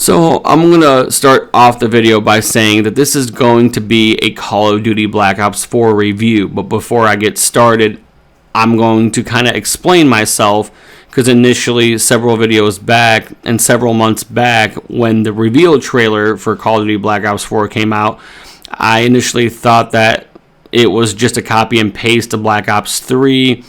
So I'm going to start off the video by saying that this is going to be a Call of Duty Black Ops 4 review. But before I get started, I'm going to kind of explain myself, because initially several videos back and several months back when the reveal trailer for Call of Duty Black Ops 4 came out, I initially thought that it was just a copy and paste of Black Ops 3,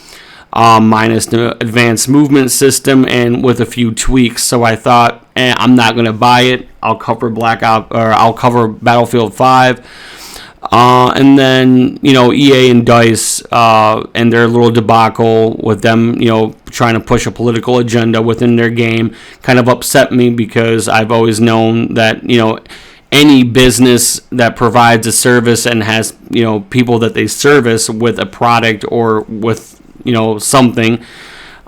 minus the advanced movement system and with a few tweaks. So I thought, I'm not gonna buy it. I'll cover I'll cover Battlefield 5, and then EA and DICE and their little debacle with them, trying to push a political agenda within their game, kind of upset me, because I've always known that any business that provides a service and has people that they service with a product or with something,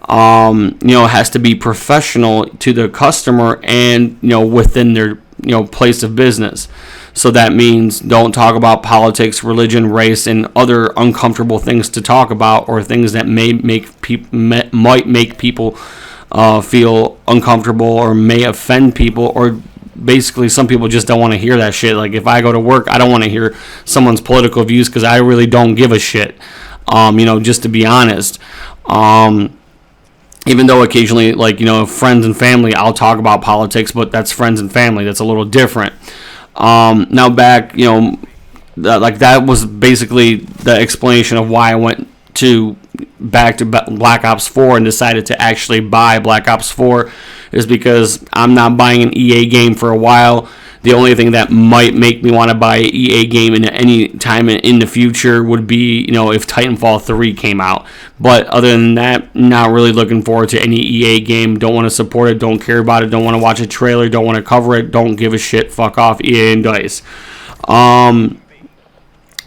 has to be professional to the customer and within their place of business. So that means don't talk about politics, religion, race, and other uncomfortable things to talk about, or things that might make people feel uncomfortable or may offend people, or basically some people just don't want to hear that shit. Like, if I go to work, I don't want to hear someone's political views, because I really don't give a shit. Just to be honest. Even though occasionally, friends and family, I'll talk about politics, but that's friends and family. That's a little different. Now back, that was basically the explanation of why I went back to Black Ops 4 and decided to actually buy Black Ops 4, is because I'm not buying an EA game for a while. The only thing that might make me want to buy an EA game in any time in the future would be, if Titanfall 3 came out. But other than that, not really looking forward to any EA game. Don't want to support it. Don't care about it. Don't want to watch a trailer. Don't want to cover it. Don't give a shit. Fuck off, EA and DICE.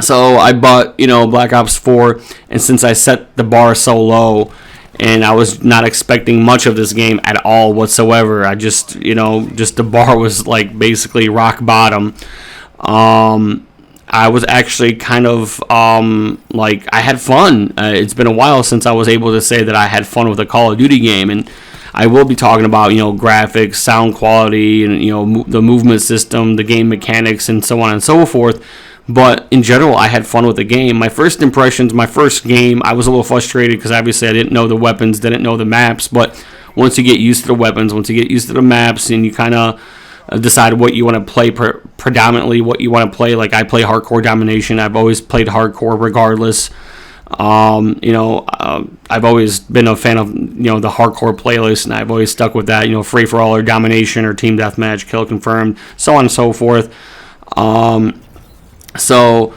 So I bought, Black Ops 4, and since I set the bar so low, and I was not expecting much of this game at all whatsoever. I just the bar was basically rock bottom. I was actually kind of I had fun. It's been a while since I was able to say that I had fun with a Call of Duty game, and I will be talking about graphics, sound quality, and the movement system, the game mechanics, and so on and so forth. But in general, I had fun with the game. My first impressions, my first game, I was a little frustrated because obviously I didn't know the weapons, didn't know the maps. But once you get used to the weapons, once you get used to the maps, and you kind of decide what you want to play, predominantly what you want to play. Like, I play hardcore domination. I've always played hardcore regardless. I've always been a fan of the hardcore playlist, and I've always stuck with that. Free for all or domination or team deathmatch, kill confirmed, so on and so forth. So,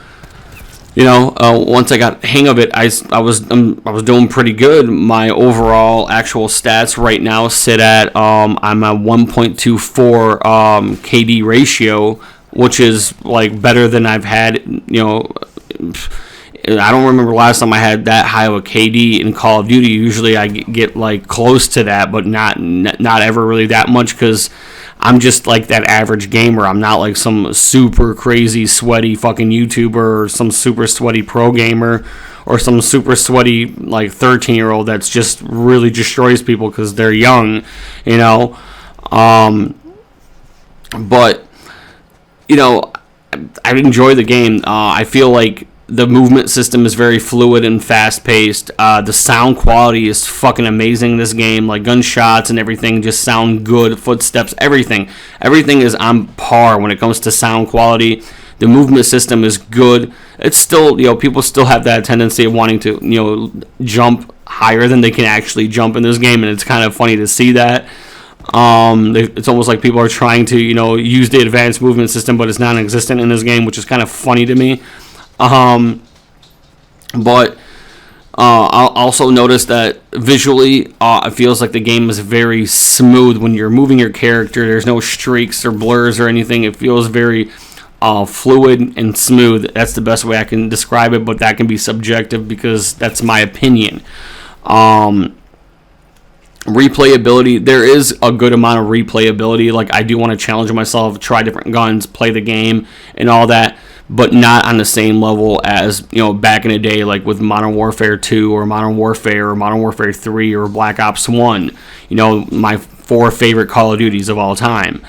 once I got hang of it, I was doing pretty good. My overall actual stats right now sit at I'm at 1.24 KD ratio, which is better than I've had. I don't remember last time I had that high of a KD in Call of Duty. Usually I get close to that, but not ever really that much, because I'm just that average gamer. I'm not some super crazy sweaty fucking YouTuber, or some super sweaty pro gamer, or some super sweaty 13-year-old that's just really destroys people because they're young, But I enjoy the game. I feel like the movement system is very fluid and fast-paced. The sound quality is fucking amazing in this game. Gunshots and everything just sound good. Footsteps, everything. Everything is on par when it comes to sound quality. The movement system is good. It's still, people still have that tendency of wanting to, jump higher than they can actually jump in this game, and it's kind of funny to see that. It's almost like people are trying to, use the advanced movement system, but it's non-existent in this game, which is kind of funny to me. But I'll also notice that visually, it feels like the game is very smooth when you're moving your character. There's no streaks or blurs or anything. It feels very fluid and smooth. That's the best way I can describe it, but that can be subjective because that's my opinion. Replayability, there is a good amount of replayability. I do want to challenge myself, try different guns, play the game, and all that. But not on the same level as, back in the day, with Modern Warfare 2 or Modern Warfare 3 or Black Ops 1, my 4 favorite Call of Duties of all time.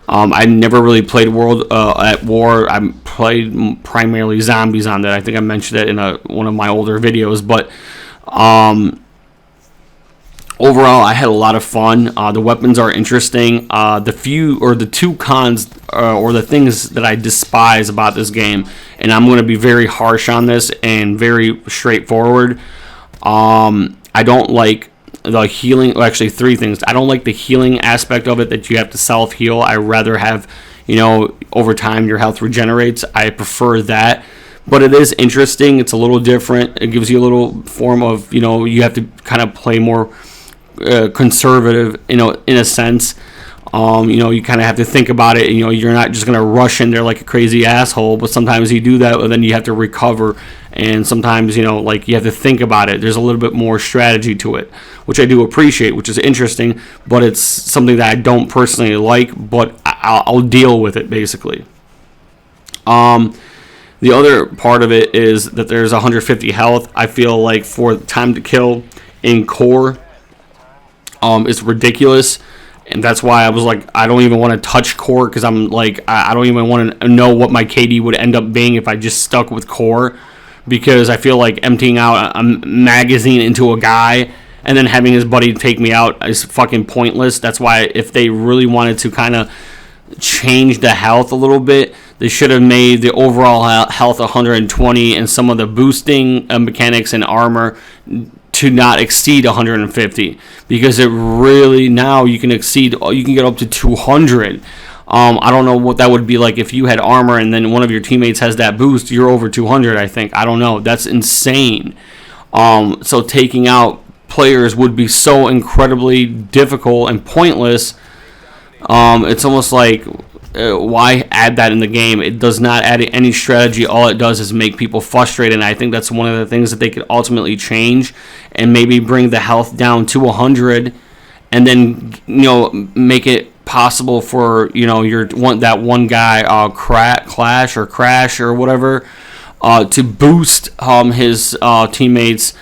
I never really played World at War. I played primarily zombies on that. I think I mentioned that in one of my older videos. But overall, I had a lot of fun. The weapons are interesting. The two cons or the things that I despise about this game, and I'm going to be very harsh on this and very straightforward. I don't like the healing. Well, actually, three things. I don't like the healing aspect of it, that you have to self-heal. I rather have, over time your health regenerates. I prefer that. But it is interesting. It's a little different. It gives you a little form of, you have to kind of play more conservative, in a sense. You kind of have to think about it. You're not just going to rush in there like a crazy asshole, but sometimes you do that, and then you have to recover. And sometimes, you have to think about it. There's a little bit more strategy to it, which I do appreciate, which is interesting, but it's something that I don't personally like, but I'll deal with it, basically. The other part of it is that there's 150 health. I feel like for time to kill in core, it's ridiculous. And that's why I was like, I don't even want to touch core, because I'm like, I don't even want to know what my KD would end up being if I just stuck with core, because I feel like emptying out a magazine into a guy and then having his buddy take me out is fucking pointless. That's why if they really wanted to kind of change the health a little bit, they should have made the overall health 120 and some of the boosting mechanics and armor to not exceed 150, because it really, now you can get up to 200. I don't know what that would be like if you had armor and then one of your teammates has that boost. You're over 200, I think. I don't know. That's insane. So taking out players would be so incredibly difficult and pointless. It's almost like, why add that in the game? It does not add any strategy. All it does is make people frustrated, and I think that's one of the things that they could ultimately change, and maybe bring the health down to 100, and then make it possible for that one guy Crash or whatever to boost his teammates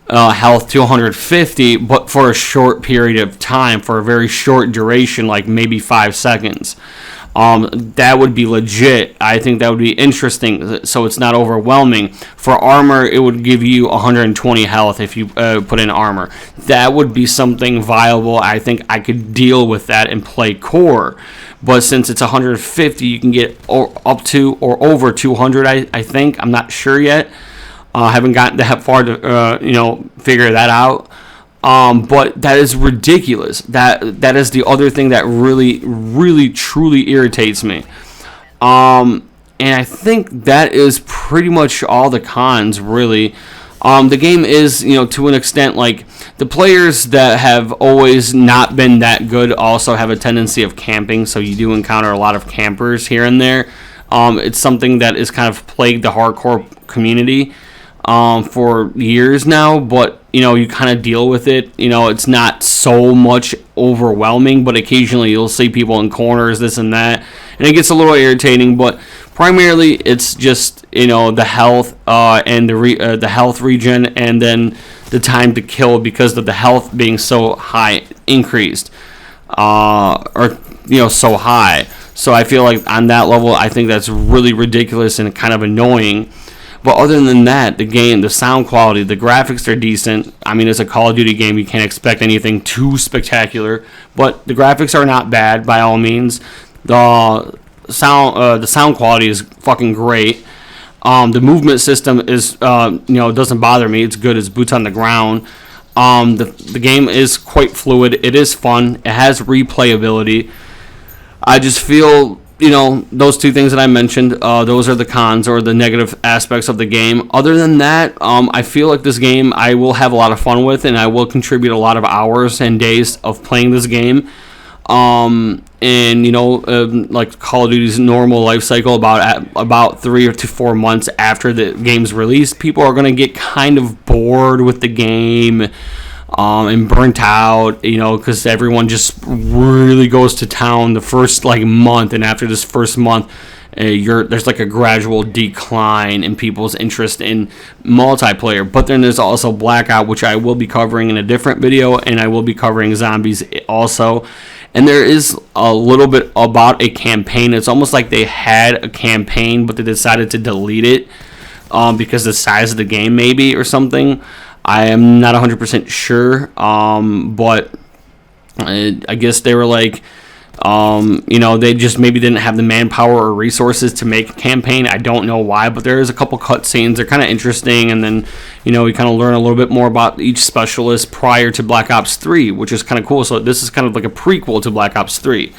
health to 150, but for a short period of time, for a very short duration, like maybe 5 seconds. That would be legit. I think that would be interesting, so it's not overwhelming. For armor, it would give you 120 health if you put in armor. That would be something viable. I think I could deal with that and play core. But since it's 150, you can get up to or over 200, I think. I'm not sure yet. Haven't gotten that far to figure that out. But that is ridiculous. That is the other thing that really, really, truly irritates me. And I think that is pretty much all the cons, really. The game is, to an extent, like, the players that have always not been that good also have a tendency of camping, so you do encounter a lot of campers here and there. It's something that has kind of plagued the hardcore community for years now, but you kind of deal with it. It's not so much overwhelming, but occasionally you'll see people in corners, this and that, and it gets a little irritating. But primarily it's just the health and the health regen, and then the time to kill, because of the health being so high increased, so high. So I feel like on that level, I think that's really ridiculous and kind of annoying. But other than that, the game, the sound quality, the graphics are decent. I mean, it's a Call of Duty game. You can't expect anything too spectacular. But the graphics are not bad by all means. The sound quality is fucking great. The movement system is, doesn't bother me. It's good as boots on the ground. The game is quite fluid. It is fun. It has replayability. I just feel... those two things that I mentioned, those are the cons or the negative aspects of the game. Other than that, I feel like this game I will have a lot of fun with, and I will contribute a lot of hours and days of playing this game. Like Call of Duty's normal life cycle, about 3 to 4 months after the game's released, people are going to get kind of bored with the game. And burnt out, because everyone just really goes to town the first month, and after this first month, there's like a gradual decline in people's interest in multiplayer. But then there's also Blackout, which I will be covering in a different video, and I will be covering zombies also. and there is a little bit about a campaign. It's almost like they had a campaign, but they decided to delete it because the size of the game, maybe, or something. I am not 100% sure, but I guess they were like, they just maybe didn't have the manpower or resources to make a campaign. I don't know why, but there is a couple cutscenes. They're kind of interesting, and then, we kind of learn a little bit more about each specialist prior to Black Ops 3, which is kind of cool. So this is kind of like a prequel to Black Ops 3.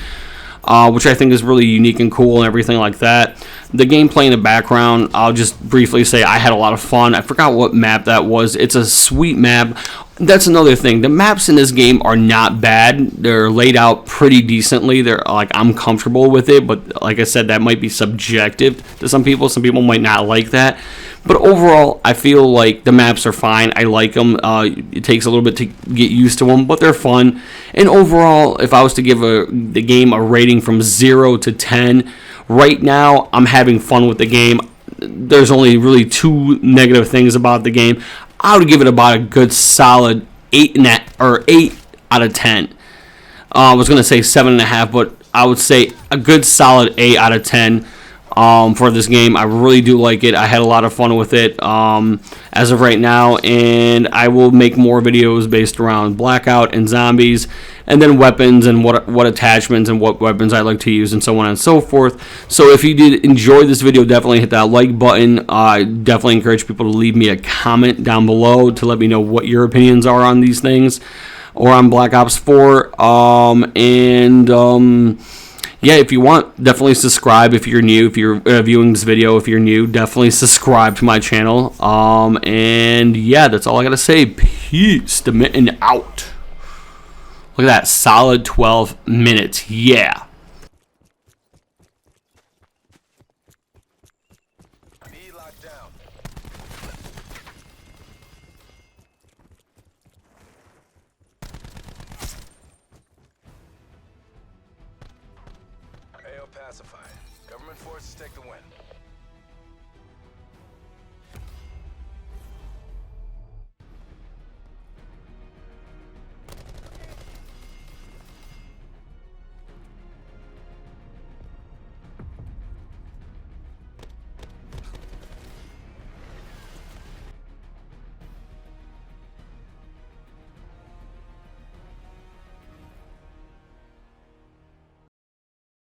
Which I think is really unique and cool and everything like that. The gameplay in the background, I'll just briefly say I had a lot of fun. I forgot what map that was. It's a sweet map. That's another thing. The maps in this game are not bad. They're laid out pretty decently. They're like, I'm comfortable with it, but like I said, that might be subjective to some people. Some people might not like that. But overall, I feel like the maps are fine. I like them. It takes a little bit to get used to them, but they're fun. And overall, if I was to give the game a rating from 0 to 10, right now, I'm having fun with the game. There's only really 2 negative things about the game. I would give it about a good solid 8 out of 10. I was going to say 7.5, but I would say a good solid 8 out of 10 for this game. I really do like it. I had a lot of fun with it as of right now, and I will make more videos based around Blackout and zombies, and then weapons and what attachments and what weapons I like to use, and so on and so forth. So if you did enjoy this video, definitely hit that like button. I definitely encourage people to leave me a comment down below to let me know what your opinions are on these things or on Black Ops 4. Yeah, if you want, definitely subscribe if you're new. If you're viewing this video, if you're new, definitely subscribe to my channel. And yeah, that's all I gotta say. Peace. The Mitten out. Look at that, solid 12 minutes. Yeah. AO pacified. Government forces take the win.